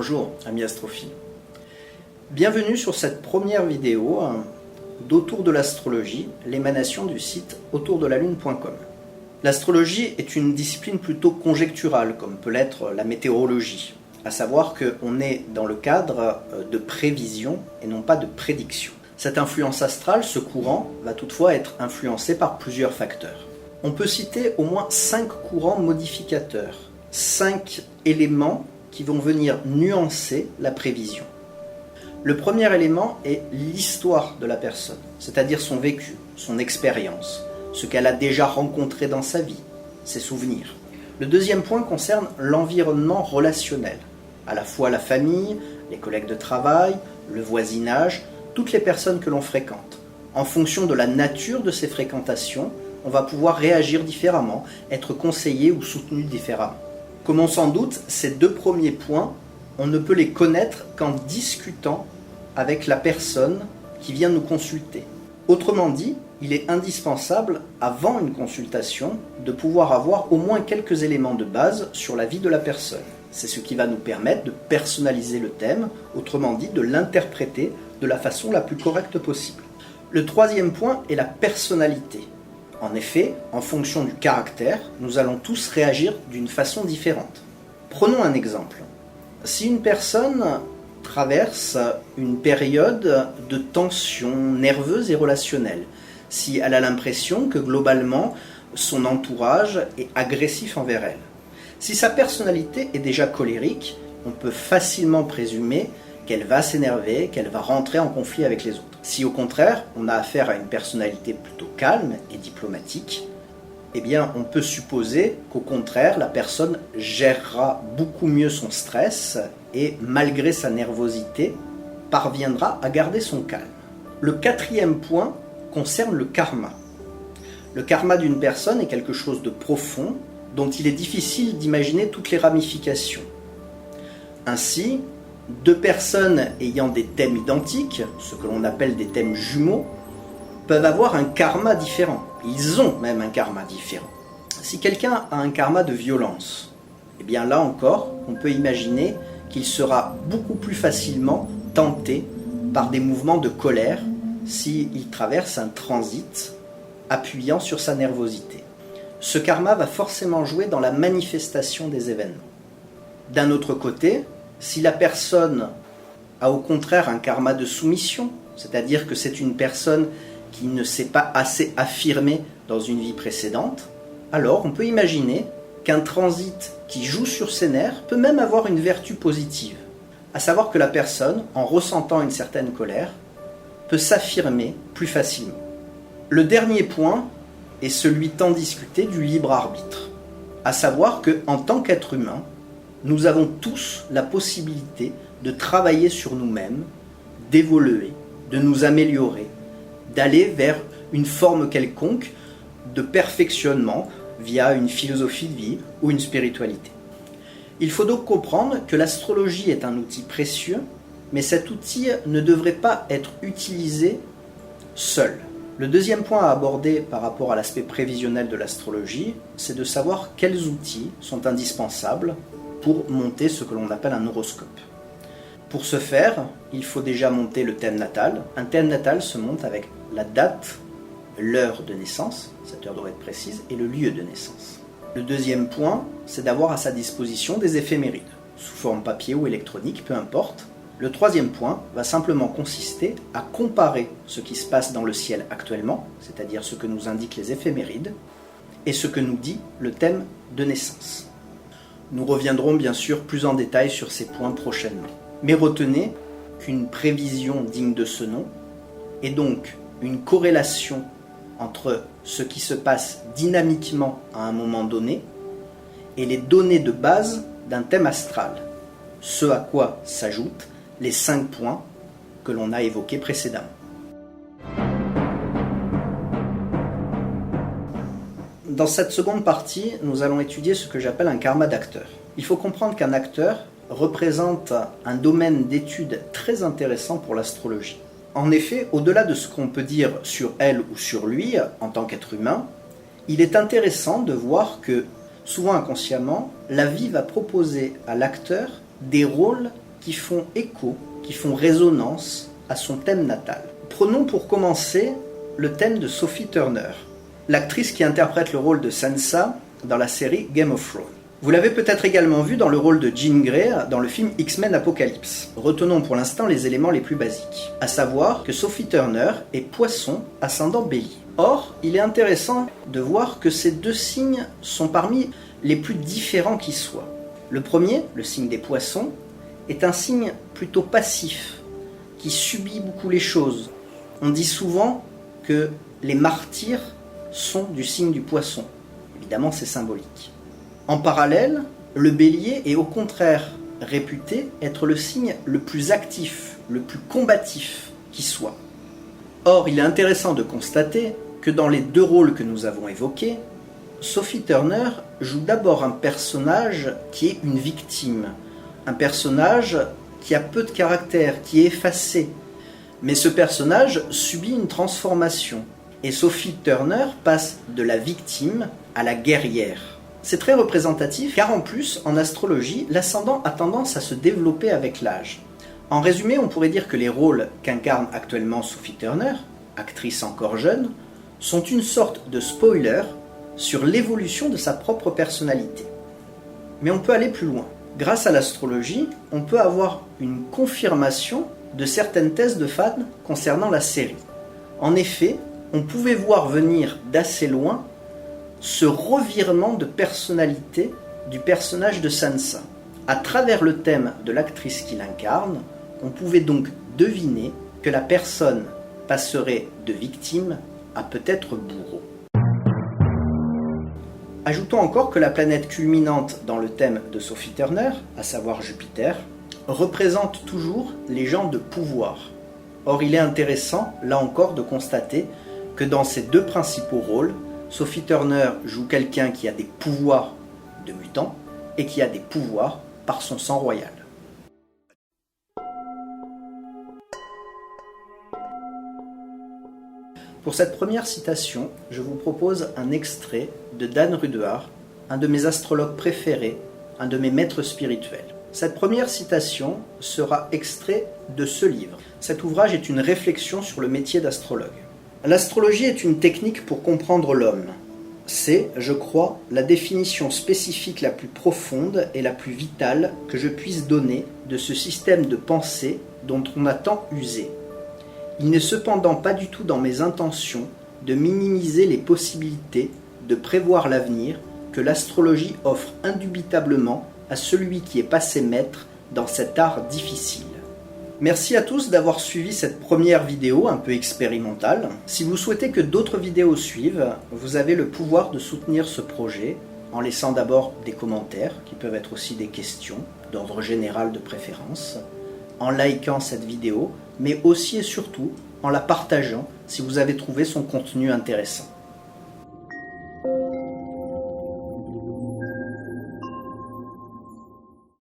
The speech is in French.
Bonjour, amis astrophiles. Bienvenue sur cette première vidéo d'Autour de l'astrologie, l'émanation du site autourdelalune.com. L'astrologie est une discipline plutôt conjecturale, comme peut l'être la météorologie, à savoir qu'on est dans le cadre de prévision et non pas de prédiction. Cette influence astrale, ce courant, va toutefois être influencé par plusieurs facteurs. On peut citer au moins 5 courants modificateurs, 5 éléments qui vont venir nuancer la prévision. Le premier élément est l'histoire de la personne, c'est-à-dire son vécu, son expérience, ce qu'elle a déjà rencontré dans sa vie, ses souvenirs. Le deuxième point concerne l'environnement relationnel, à la fois la famille, les collègues de travail, le voisinage, toutes les personnes que l'on fréquente. En fonction de la nature de ces fréquentations, on va pouvoir réagir différemment, être conseillé ou soutenu différemment. Comme on s'en doute, ces 2 premiers points, on ne peut les connaître qu'en discutant avec la personne qui vient nous consulter. Autrement dit, il est indispensable, avant une consultation, de pouvoir avoir au moins quelques éléments de base sur la vie de la personne. C'est ce qui va nous permettre de personnaliser le thème, autrement dit, de l'interpréter de la façon la plus correcte possible. Le troisième point est la personnalité. En effet, en fonction du caractère, nous allons tous réagir d'une façon différente. Prenons un exemple. Si une personne traverse une période de tension nerveuse et relationnelle, si elle a l'impression que globalement son entourage est agressif envers elle, si sa personnalité est déjà colérique, on peut facilement présumer qu'elle va s'énerver, qu'elle va rentrer en conflit avec les autres. Si au contraire, on a affaire à une personnalité plutôt calme et diplomatique, eh bien, on peut supposer qu'au contraire, la personne gérera beaucoup mieux son stress et, malgré sa nervosité, parviendra à garder son calme. Le quatrième point concerne le karma. Le karma d'une personne est quelque chose de profond dont il est difficile d'imaginer toutes les ramifications. Ainsi, 2 personnes ayant des thèmes identiques, ce que l'on appelle des thèmes jumeaux, peuvent avoir un karma différent. Ils ont même un karma différent. Si quelqu'un a un karma de violence, eh bien là encore, on peut imaginer qu'il sera beaucoup plus facilement tenté par des mouvements de colère s'il traverse un transit appuyant sur sa nervosité. Ce karma va forcément jouer dans la manifestation des événements. D'un autre côté, si la personne a au contraire un karma de soumission, c'est-à-dire que c'est une personne qui ne s'est pas assez affirmée dans une vie précédente, alors on peut imaginer qu'un transit qui joue sur ses nerfs peut même avoir une vertu positive, à savoir que la personne, en ressentant une certaine colère, peut s'affirmer plus facilement. Le dernier point est celui tant discuté du libre arbitre, à savoir qu'en tant qu'être humain, nous avons tous la possibilité de travailler sur nous-mêmes, d'évoluer, de nous améliorer, d'aller vers une forme quelconque de perfectionnement via une philosophie de vie ou une spiritualité. Il faut donc comprendre que l'astrologie est un outil précieux, mais cet outil ne devrait pas être utilisé seul. Le deuxième point à aborder par rapport à l'aspect prévisionnel de l'astrologie, c'est de savoir quels outils sont indispensables pour monter ce que l'on appelle un horoscope. Pour ce faire, il faut déjà monter le thème natal. Un thème natal se monte avec la date, l'heure de naissance, cette heure doit être précise, et le lieu de naissance. Le deuxième point, c'est d'avoir à sa disposition des éphémérides, sous forme papier ou électronique, peu importe. Le troisième point va simplement consister à comparer ce qui se passe dans le ciel actuellement, c'est-à-dire ce que nous indiquent les éphémérides, et ce que nous dit le thème de naissance. Nous reviendrons bien sûr plus en détail sur ces points prochainement. Mais retenez qu'une prévision digne de ce nom est donc une corrélation entre ce qui se passe dynamiquement à un moment donné et les données de base d'un thème astral, ce à quoi s'ajoutent les 5 points que l'on a évoqués précédemment. Dans cette seconde partie, nous allons étudier ce que j'appelle un karma d'acteur. Il faut comprendre qu'un acteur représente un domaine d'étude très intéressant pour l'astrologie. En effet, au-delà de ce qu'on peut dire sur elle ou sur lui, en tant qu'être humain, il est intéressant de voir que, souvent inconsciemment, la vie va proposer à l'acteur des rôles qui font écho, qui font résonance à son thème natal. Prenons pour commencer le thème de Sophie Turner, l'actrice qui interprète le rôle de Sansa dans la série Game of Thrones. Vous l'avez peut-être également vu dans le rôle de Jean Grey dans le film X-Men Apocalypse. Retenons pour l'instant les éléments les plus basiques, à savoir que Sophie Turner est Poisson ascendant Bélier. Or, il est intéressant de voir que ces deux signes sont parmi les plus différents qui soient. Le premier, le signe des Poissons, est un signe plutôt passif, qui subit beaucoup les choses. On dit souvent que les martyrs sont du signe du Poisson. Évidemment, c'est symbolique. En parallèle, le Bélier est au contraire réputé être le signe le plus actif, le plus combatif qui soit. Or, il est intéressant de constater que dans les deux rôles que nous avons évoqués, Sophie Turner joue d'abord un personnage qui est une victime, un personnage qui a peu de caractère, qui est effacé. Mais ce personnage subit une transformation, et Sophie Turner passe de la victime à la guerrière. C'est très représentatif car en plus, en astrologie, l'ascendant a tendance à se développer avec l'âge. En résumé, on pourrait dire que les rôles qu'incarne actuellement Sophie Turner, actrice encore jeune, sont une sorte de spoiler sur l'évolution de sa propre personnalité. Mais on peut aller plus loin. Grâce à l'astrologie, on peut avoir une confirmation de certaines thèses de fans concernant la série. En effet, on pouvait voir venir d'assez loin ce revirement de personnalité du personnage de Sansa. À travers le thème de l'actrice qui l'incarne, on pouvait donc deviner que la personne passerait de victime à peut-être bourreau. Ajoutons encore que la planète culminante dans le thème de Sophie Turner, à savoir Jupiter, représente toujours les gens de pouvoir. Or, il est intéressant, là encore, de constater que dans ces deux principaux rôles, Sophie Turner joue quelqu'un qui a des pouvoirs de mutant et qui a des pouvoirs par son sang royal. Pour cette première citation, je vous propose un extrait de Dan Rudehar, un de mes astrologues préférés, un de mes maîtres spirituels. Cette première citation sera extrait de ce livre. Cet ouvrage est une réflexion sur le métier d'astrologue. L'astrologie est une technique pour comprendre l'homme. C'est, je crois, la définition spécifique la plus profonde et la plus vitale que je puisse donner de ce système de pensée dont on a tant usé. Il n'est cependant pas du tout dans mes intentions de minimiser les possibilités de prévoir l'avenir que l'astrologie offre indubitablement à celui qui est passé maître dans cet art difficile. Merci à tous d'avoir suivi cette première vidéo un peu expérimentale. Si vous souhaitez que d'autres vidéos suivent, vous avez le pouvoir de soutenir ce projet en laissant d'abord des commentaires, qui peuvent être aussi des questions, d'ordre général de préférence, en likant cette vidéo, mais aussi et surtout en la partageant si vous avez trouvé son contenu intéressant.